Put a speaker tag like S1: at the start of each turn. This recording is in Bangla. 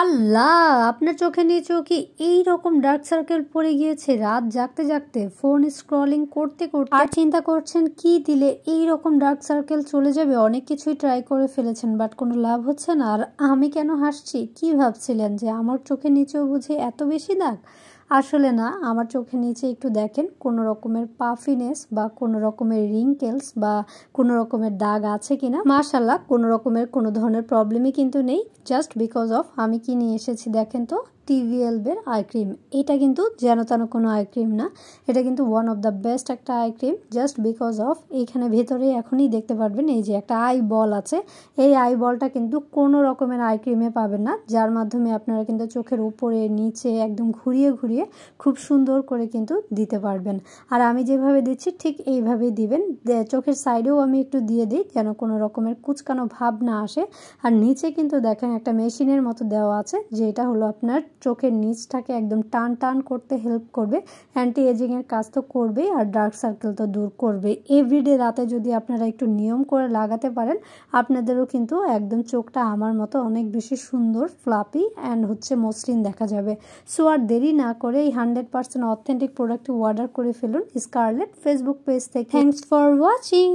S1: আল্লাহ, আপনার চোখের নিচেও কি এই রকম ডার্ক সার্কেল পড়ে গিয়েছে? রাত জাগতে জাগতে ফোন স্ক্রলিং করতে করতে আর চিন্তা করছেন কি দিলে এই রকম ডার্ক সার্কেল চলে যাবে। অনেক কিছুই ট্রাই করে ফেলেছেন, বাট কোনো লাভ হচ্ছে না। আর আমি কেন হাসছি? কি ভাবছিলেন যে আমার চোখের নিচেও বুঝি এত বেশি দাগ? আসলে না, আমার চোখের নিচে একটু দেখেন কোনো রকমের পাফিনেস বা কোনো রকমের রিঙ্কেলস বা কোনো রকমের দাগ আছে কিনা। মাশাল্লাহ, কোনো রকমের কোনো ধরনের প্রবলেমই কিন্তু নেই। জাস্ট বিকজ অফ আমি কি নিয়ে এসেছি দেখেন তো, টিভিএলবের আই ক্রিম। এটা কিন্তু যেন তেন কোনো আই ক্রিম না, এটা কিন্তু ওয়ান অফ দ্য বেস্ট একটা eye cream. Just because of এইখানে ভেতরে এখনই দেখতে পারবেন এই যে একটা আই বল আছে। এই আই বলটা কিন্তু কোনো রকমের আই ক্রিমে পাবেন না, যার মাধ্যমে আপনারা কিন্তু চোখের উপরে নিচে একদম ঘুরিয়ে ঘুরিয়ে খুব সুন্দর করে কিন্তু দিতে পারবেন। আর আমি যেভাবে দিচ্ছি ঠিক এইভাবেই দিবেন। চোখের সাইডেও আমি একটু দিয়ে দিই যেন কোনো রকমের কুচকানো ভাব না আসে। আর নিচে কিন্তু দেখেন একটা মেশিনের মতো দেওয়া আছে, যেটা হলো আপনার চোখের নিচটাকে একদম টান টান করতে হেল্প করবে। অ্যান্টি এজিং এর কাজ তো করবেই, আর ডার্ক সার্কেল তো দূর করবে। এভরিডে রাতে যদি আপনারা একটু নিয়ম করে লাগাতে পারেন, আপনাদেরও কিন্তু একদম চোখটা আমার মতো অনেক বেশি সুন্দর, ফ্লাপি অ্যান্ড হচ্ছে মসৃণ দেখা যাবে। সো আর দেরি না করে এই 100% অথেন্টিক প্রোডাক্টটি অর্ডার করে ফেলুন স্কারলেট ফেসবুক পেজ থেকে। Thanks for watching.